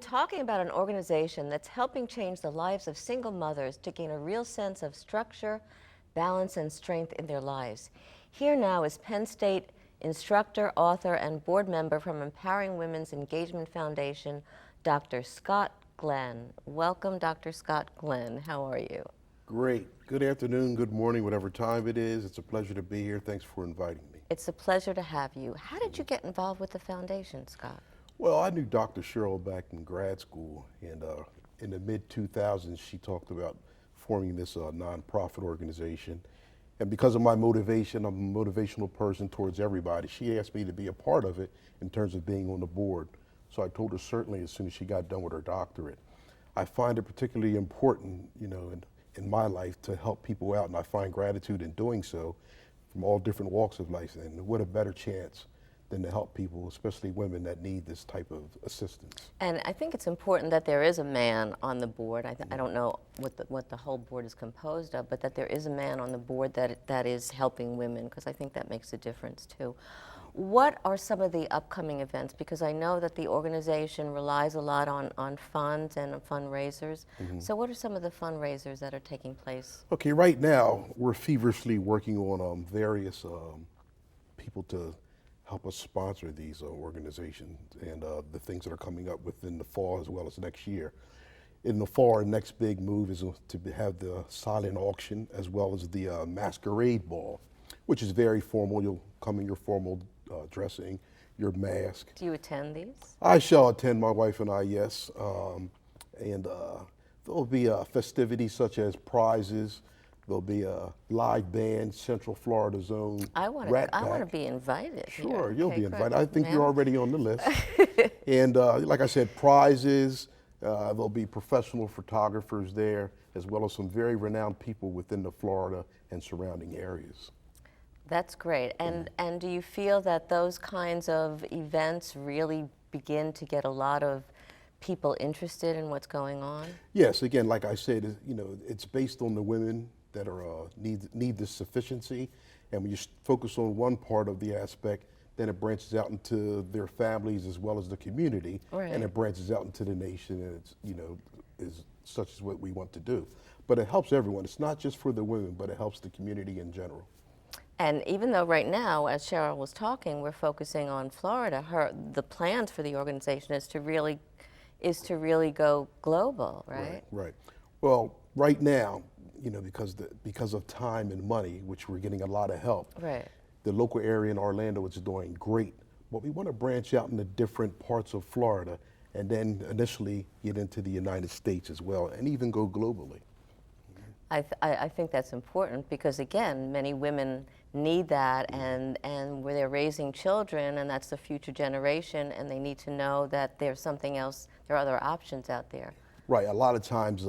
been talking about an organization that's helping change the lives of single mothers to gain a real sense of structure, balance, and strength in their lives. Here now is Penn State instructor, author, and board member from Empowering Women's Engagement Foundation, Dr. Scott Glenn. Welcome, Dr. Scott Glenn. How are you? Great. Good afternoon, good morning, whatever time it is. It's a pleasure to be here. Thanks for inviting me. It's a pleasure to have you. How did you get involved with the foundation, Scott? Well, I knew Dr. Cheryl back in grad school, and in the mid-2000s, she talked about forming this nonprofit organization. And because of my motivation, I'm a motivational person towards everybody. She asked me to be a part of it in terms of being on the board. So I told her certainly as soon as she got done with her doctorate. I find it particularly important, in my life to help people out, and I find gratitude in doing so from all different walks of life. And what a better chance than to help people, especially women that need this type of assistance. And I think it's important that there is a man on the board. I don't know what the whole board is composed of, but that there is a man on the board that is helping women, because I think that makes a difference too. What are some of the upcoming events? Because I know that the organization relies a lot on funds and fundraisers. So what are some of the fundraisers that are taking place? Okay, right now we're feverishly working on various people to help us sponsor these organizations and the things that are coming up within the fall as well as next year. In the fall, our next big move is to have the silent auction as well as the masquerade ball, which is very formal. You'll come in your formal dressing, your mask. Do you attend these? I shall attend, my wife and I, yes. And there'll be festivities such as prizes. There'll be a live band, Central Florida Zone. I want to be invited. Sure, here. you'll Okay, be invited. good. I think you're already on the list. And like I said, prizes. There'll be professional photographers there, as well as some very renowned people within the Florida and surrounding areas. That's great. And do you feel that those kinds of events really begin to get a lot of people interested in what's going on? Yes, again, like I said, it's based on the women that are need this sufficiency, and when you focus on one part of the aspect, then it branches out into their families as well as the community, right. And it branches out into the nation, and it's is such as what we want to do. But it helps everyone. It's not just for the women, but it helps the community in general. And even though right now, as Cheryl was talking, we're focusing on Florida, the plans for the organization is to really go global, right? Right. Well, right now, because of time and money, which we're getting a lot of help. Right. The local area in Orlando is doing great, but we want to branch out into different parts of Florida and then initially get into the United States as well and even go globally. I think that's important because, again, many women need that and where they're raising children, and that's the future generation, and they need to know that there's something else, there are other options out there. Right. A lot of times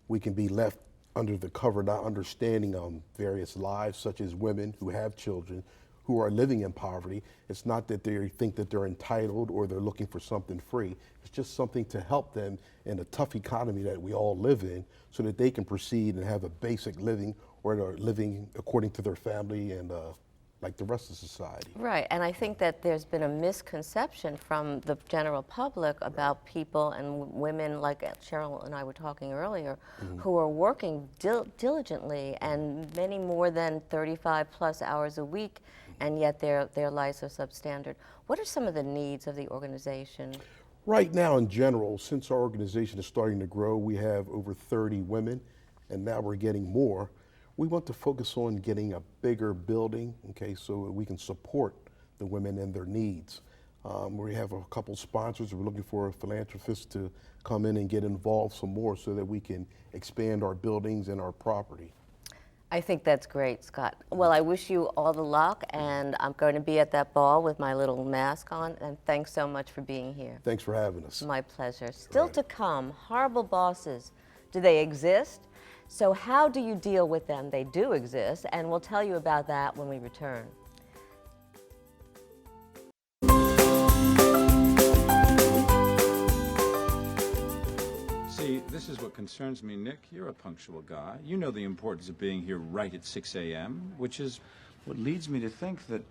we can be left under the cover, not understanding various lives, such as women who have children who are living in poverty. It's not that they think that they're entitled or they're looking for something free. It's just something to help them in a tough economy that we all live in so that they can proceed and have a basic living, or they're living according to their family and like the rest of society. Right, and I think that there's been a misconception from the general public about people and women, like Cheryl and I were talking earlier, who are working diligently and many more than 35 plus hours a week, and yet their lives are substandard. What are some of the needs of the organization? Right now, in general, since our organization is starting to grow, we have over 30 women, and now we're getting more. We want to focus on getting a bigger building, okay, so we can support the women and their needs. We have a couple sponsors. We're looking for a philanthropist to come in and get involved some more so that we can expand our buildings and our property. I think that's great, Scott. Well, I wish you all the luck, and I'm going to be at that ball with my little mask on, and thanks so much for being here. Thanks for having us. My pleasure. Still to come, horrible bosses. Do they exist? So how do you deal with them? They do exist, and we'll tell you about that when we return. See, this is what concerns me, Nick. You're a punctual guy. You know the importance of being here right at 6 a.m., which is what leads me to think that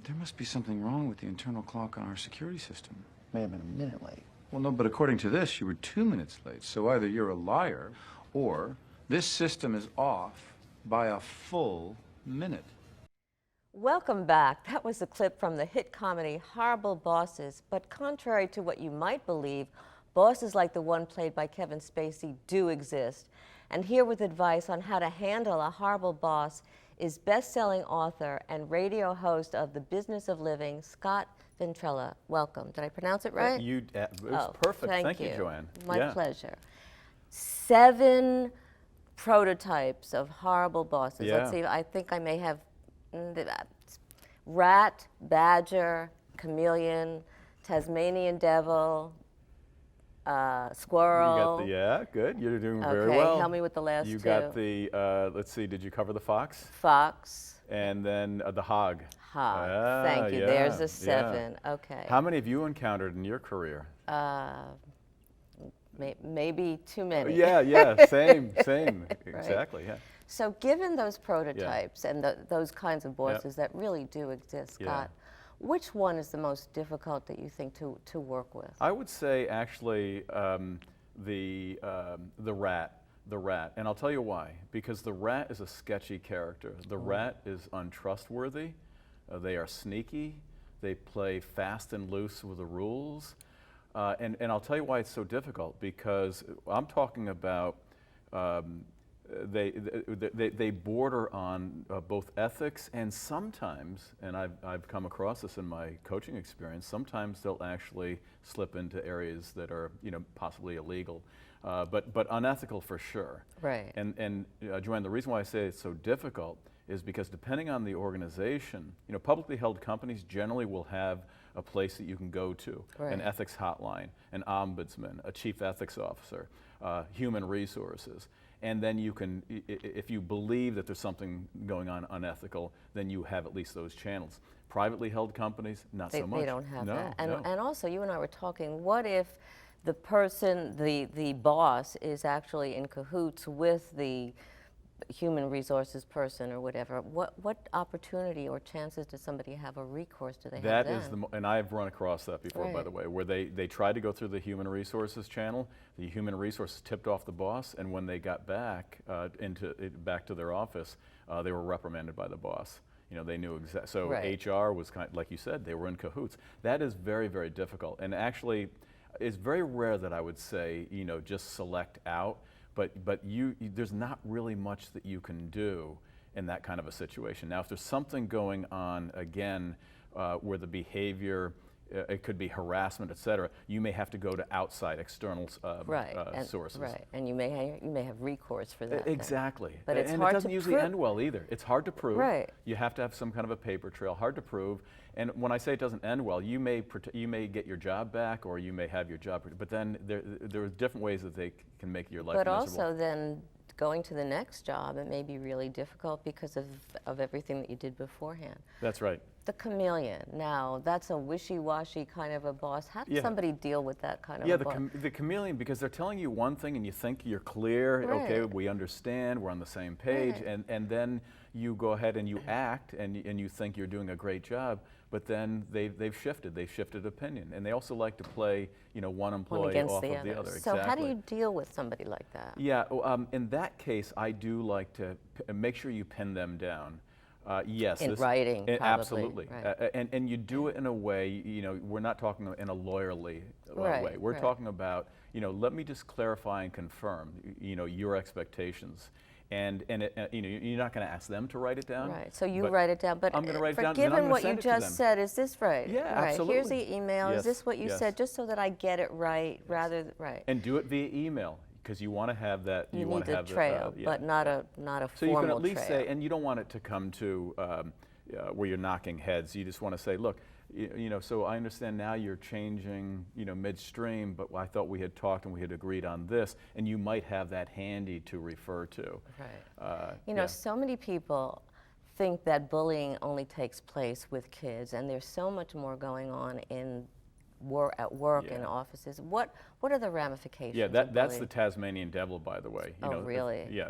there must be something wrong with the internal clock on our security system. May have been a minute late. Well, no, but according to this, you were 2 minutes late. So either you're a liar or this system is off by a full minute. Welcome back. That was a clip from the hit comedy Horrible Bosses. But contrary to what you might believe, bosses like the one played by Kevin Spacey do exist. And here with advice on how to handle a horrible boss is best-selling author and radio host of The Business of Living, Scott Ventrella. Welcome. Did I pronounce it right? It was perfect. Thank you, Joanne. My pleasure. 7 prototypes of horrible bosses. Yeah. Let's see, I think I may have rat, badger, chameleon, Tasmanian devil, squirrel. You got the, good. You're doing very Okay, well. help me with the last You two. got the, let's see, did you cover the fox? Fox. And then the hog. Hog. Ah, Thank you. yeah, There's a yeah. 7. Okay. How many have you encountered in your career? Maybe too many. Yeah, same, exactly, yeah. So given those prototypes and those kinds of bosses that really do exist, Scott, which one is the most difficult that you think to work with? I would say actually the rat. And I'll tell you why. Because the rat is a sketchy character. The rat is untrustworthy. They are sneaky. They play fast and loose with the rules. And I'll tell you why it's so difficult, because I'm talking about they border on both ethics and sometimes, and I've come across this in my coaching experience, sometimes they'll actually slip into areas that are possibly illegal, but unethical for sure. Right. And Joanne, the reason why I say it's so difficult is because depending on the organization, publicly held companies generally will have a place that you can go to, an ethics hotline, an ombudsman, a chief ethics officer, human resources. And then you can, if you believe that there's something going on unethical, then you have at least those channels. Privately held companies, not so much. They don't have that. And, no. and also, you and I were talking, what if the person, the boss, is actually in cahoots with the human resources person or whatever? What opportunity or chances does somebody have, or recourse do they have That then? is and I've run across that before, by the way, where they tried to go through the human resources channel. The human resources tipped off the boss, and when they got back back to their office, they were reprimanded by the boss. They knew exactly. So HR was kind of, like you said, they were in cahoots. That is very, very difficult, and actually, it's very rare that I would say just select out. But there's not really much that you can do in that kind of a situation. Now, if there's something going on, again, where the behavior, it could be harassment, et cetera, you may have to go to outside external sources. Right, and you may have recourse for that. Exactly. But it's and hard it doesn't to usually end well either. It's hard to prove. Right. You have to have some kind of a paper trail, hard to prove. And when I say it doesn't end well, you may get your job back, or you may have your job, but then there are different ways that they can make your life miserable. But also then going to the next job, it may be really difficult because of everything that you did beforehand. That's right. The chameleon, now that's a wishy-washy kind of a boss. How does somebody deal with that kind of a boss? The chameleon, because they're telling you one thing and you think you're clear, okay, we understand, we're on the same page, and then you go ahead and you act and you think you're doing a great job, but then they've shifted opinion, and they also like to play one employee off of the other. So how do you deal with somebody like that? Yeah, in that case, I do like to make sure you pin them down. Yes. In writing, probably. Absolutely. Right. And you do it in a way, we're not talking in a lawyerly way. We're talking about, let me just clarify and confirm, your expectations. And you're not going to ask them to write it down. Right. So you write it down. But I'm going to write it down. Given what you just said, is this right? Yeah, right. absolutely. Here's the email. Yes, Is this what you said? Just so that I get it right, rather right. And do it via email, because you want to have that. You need a trail, but not a formal trail. So you can at least say, and you don't want it to come to where you're knocking heads. You just want to say, look, so I understand now you're changing, midstream, but I thought we had talked and we had agreed on this, and you might have that handy to refer to. Right. So many people think that bullying only takes place with kids, and there's so much more going on at work in offices. What are the ramifications? Yeah, of that's bullying? the Tasmanian devil, by the way. Really? Yeah.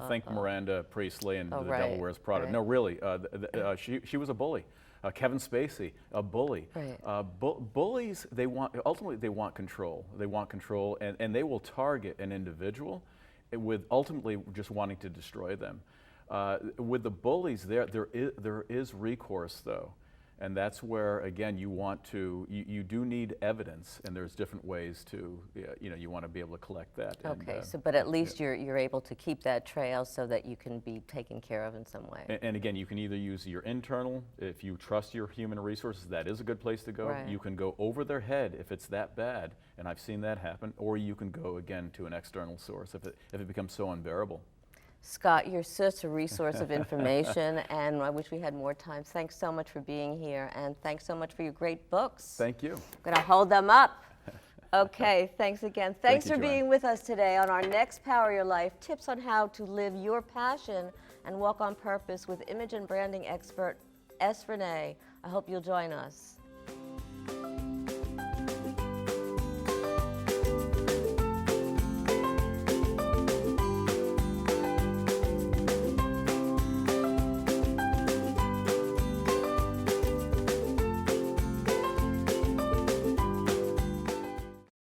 Think Miranda Priestley and the Devil Wears Prada. Right. No, really, she was a bully. Kevin Spacey, a bully. Right. Bullies, ultimately they want control. They want control, and they will target an individual with ultimately just wanting to destroy them. With the bullies, there is recourse though. And that's where, again, you do need evidence, and there's different ways to, you want to be able to collect that. Okay, but at least you're able to keep that trail so that you can be taken care of in some way. And again, you can either use your internal, if you trust your human resources, that is a good place to go. Right. You can go over their head if it's that bad, and I've seen that happen, or you can go, again, to an external source if it becomes so unbearable. Scott, you're such a resource of information, and I wish we had more time. Thanks so much for being here, and thanks so much for your great books. Thank you. I'm going to hold them up. Okay, thanks again. Thanks Thank for you, being Joanne. with us today on our next Power Your Life, tips on how to live your passion and walk on purpose with image and branding expert S. Renee. I hope you'll join us.